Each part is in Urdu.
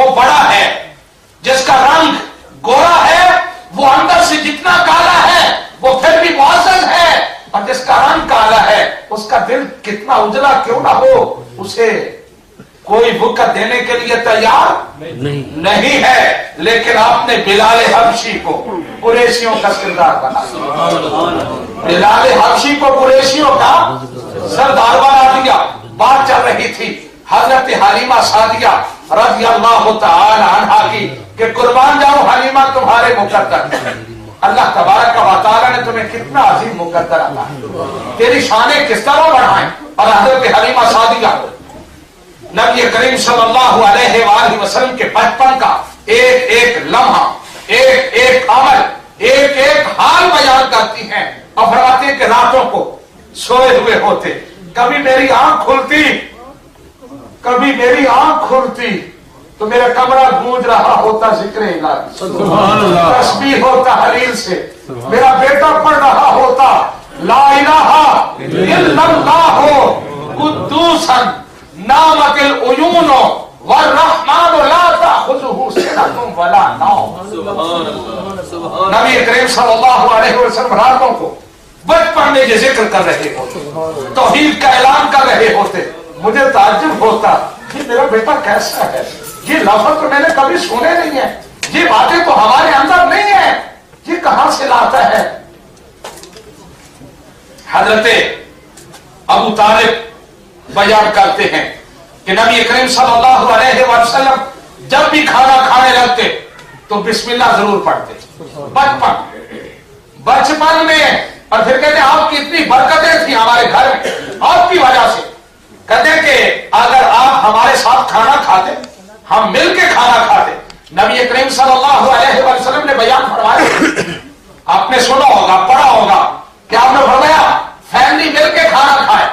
وہ بڑا ہے، جس کا رنگ گورا ہے وہ اندر سے جتنا کالا ہے وہ پھر بھی معزز ہے، اور جس کا رنگ کالا ہے اس کا دل کتنا اجلا کیوں نہ ہو اسے کوئی وقت دینے کے لیے تیار نہیں ہے۔ لیکن آپ نے بلال حبشی کو قریشیوں کا سردار بنا دیا، بلال حبشی کو قریشیوں کا سردار بنا دیا۔ بات چل رہی تھی حضرت حلیمہ سعدیہ رضی اللہ تعالی عنہا کی کہ قربان جاؤں حلیمہ تمہارے مقدر، اللہ تبارک و تعالی نے تمہیں کتنا عظیم مقدر عطا ہے، تیری شانیں کس طرح بڑھائیں۔ اور حضرت حلیمہ سعدیہ نبی کریم صلی اللہ علیہ وآلہ وسلم کے بچپن کا ایک ایک لمحہ، ایک ایک عمل، ایک ایک حال بیان کرتی ہیں، اور فرماتی ہیں کہ راتوں کو سوئے ہوئے ہوتے کبھی میری آنکھ کھلتی، کبھی میری آنکھ کھلتی تو میرا کمرہ گونج رہا ہوتا ذکر الہی، تسبیح ہوتا حلیل سے، میرا بیٹا پڑھ رہا ہوتا لا الہ الا اللہ قدوسا نامت العیون والرحمن لا تأخذہ سنۃ ولا نوم۔ نبی کریم صلی اللہ علیہ وسلم راتوں کو بچپن میں یہ ذکر کر رہے ہوتے، توحید کا اعلان کر رہے ہوتے۔ مجھے تعجب ہوتا کہ میرا بیٹا کیسا ہے، یہ لفظ تو میں نے کبھی سنے نہیں ہے، یہ باتیں تو ہمارے اندر نہیں ہیں، یہ کہاں سے لاتا ہے۔ حضرت ابو طالب بیان کرتے ہیں کہ نبی کریم صلی اللہ علیہ وسلم جب بھی کھانا کھانے لگتے تو بسم اللہ ضرور پڑھتے بچپن میں، اور پھر کہتے ہیں آپ کی اتنی برکتیں تھیں ہمارے گھر میں آپ کی وجہ سے، کہتے ہیں کہ اگر آپ ہمارے ساتھ کھانا کھاتے، ہم مل کے کھانا کھاتے، نبی کریم صلی اللہ علیہ وسلم نے بیان فرمایا، آپ نے سنا ہوگا پڑھا ہوگا کہ آپ نے فرمایا فیملی مل کے کھانا کھائے،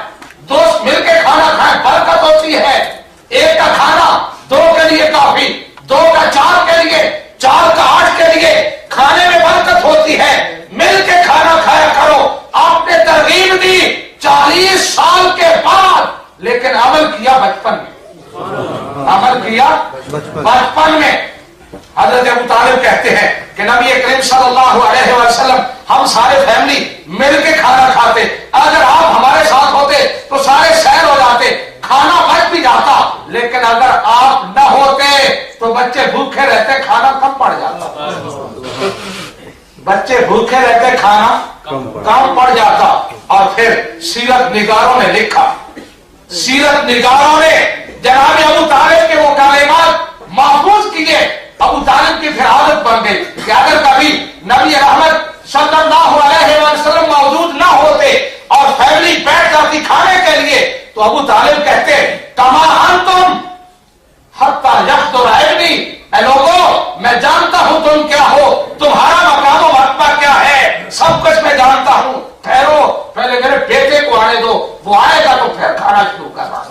دوست مل کے کھانا کھائے، برکت ہوتی ہے۔ ایک کا کھانا دو کے لیے کافی، دو کا چار کے لیے، چار کا 8 کے لیے، کھانے میں برکت ہوتی ہے، مل کے کھانا کھایا کرو۔ آپ نے ترغیب دی 40 سال کے بعد، لیکن عمل کیا بچپن میں، عمل کیا بچپن میں۔ حضرت ابو طالب کہتے ہیں کہ نبی کریم صلی اللہ علیہ وسلم ہم سارے فیملی مل کے کھانا کھاتے، اگر آپ ہمارے ساتھ ہوتے تو سارے سیر ہو جاتے، کھانا بچ بھی جاتا، لیکن اگر آپ نہ ہوتے تو بچے بھوکے رہتے، کھانا کم پڑ جاتا، بچے بھوکے رہتے، کھانا کم پڑ جاتا۔ اور پھر سیرت نگاروں نے لکھا، سیرت نگاروں نے جناب ابو طالب کے وہ کلمات محفوظ کیے۔ ابو طالب کی پھر عادت بن گئی کہ اگر کبھی نبی رحمت صلی اللہ علیہ وسلم موجود نہ ہوتے اور فیملی بیٹھ جاتی کھانے کے لیے تو ابو طالب کہتے کما انتم حتی یحضر ابنی، اے لوگوں میں جانتا ہوں تم کیا ہو، تمہارا مقام و مرتبہ کیا ہے، سب کچھ میں جانتا ہوں، ٹھہرو پہلے میرے بیٹے کو آنے دو، وہ آئے گا تو پھر کھانا شروع کرنا۔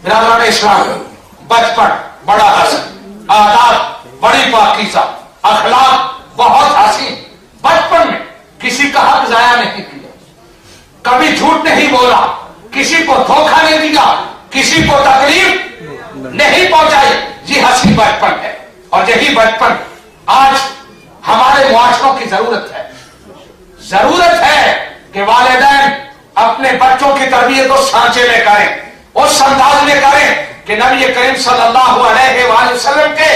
برادران اسلام، بچپن بڑا حسین، آداب بڑی پاکیزہ، اخلاق بہت حسین، بچپن میں کسی کا حق ضائع نہیں کیا، کبھی جھوٹ نہیں بولا، کسی کو دھوکہ نہیں دیا، کسی کو تکلیف نہیں پہنچائی، یہ حسین بچپن ہے۔ اور یہی بچپن آج ہمارے معاشروں کی ضرورت ہے۔ ضرورت ہے کہ والدین اپنے بچوں کی تربیت اس سانچے میں کریں، اس انداز میں کریں کہ نبی کریم صلی اللہ علیہ وآلہ وسلم کے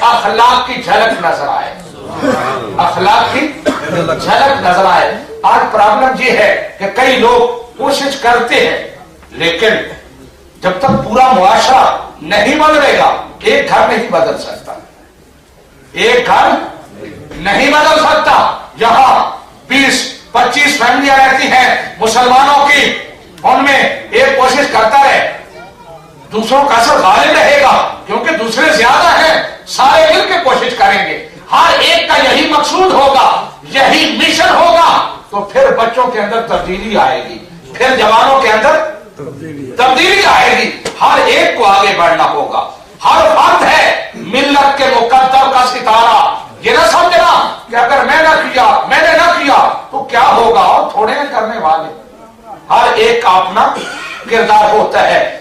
اخلاق کی جھلک نظر آئے، اخلاق کی جھلک نظر آئے۔ آج پرابلم یہ ہے کہ کئی لوگ کوشش کرتے ہیں، لیکن جب تک پورا معاشرہ نہیں بدلے گا، ایک گھر نہیں بدل سکتا، ایک گھر نہیں بدل سکتا۔ یہاں 20-25 فیملیاں رہتی ہیں مسلمانوں کی، ان میں ایک کوشش کرتا رہے، دوسروں کا اثر غالب رہے گا کیونکہ دوسرے زیادہ ہیں، سارے مل کے کوشش کریں گے، ہر ایک کا یہی مقصود ہوگا، یہی مشن ہوگا، تو پھر بچوں کے اندر تبدیلی آئے گی، پھر جوانوں کے اندر تبدیلی آئے گی، ہر ایک کو آگے بڑھنا ہوگا۔ ہر فرد ہے ملت کے مقدر کا ستارہ، یہ نہ سمجھنا کہ اگر میں نے نہ کیا تو کیا ہوگا، اور تھوڑے ہیں کرنے والے، ہر ایک کا اپنا کردار ہوتا ہے۔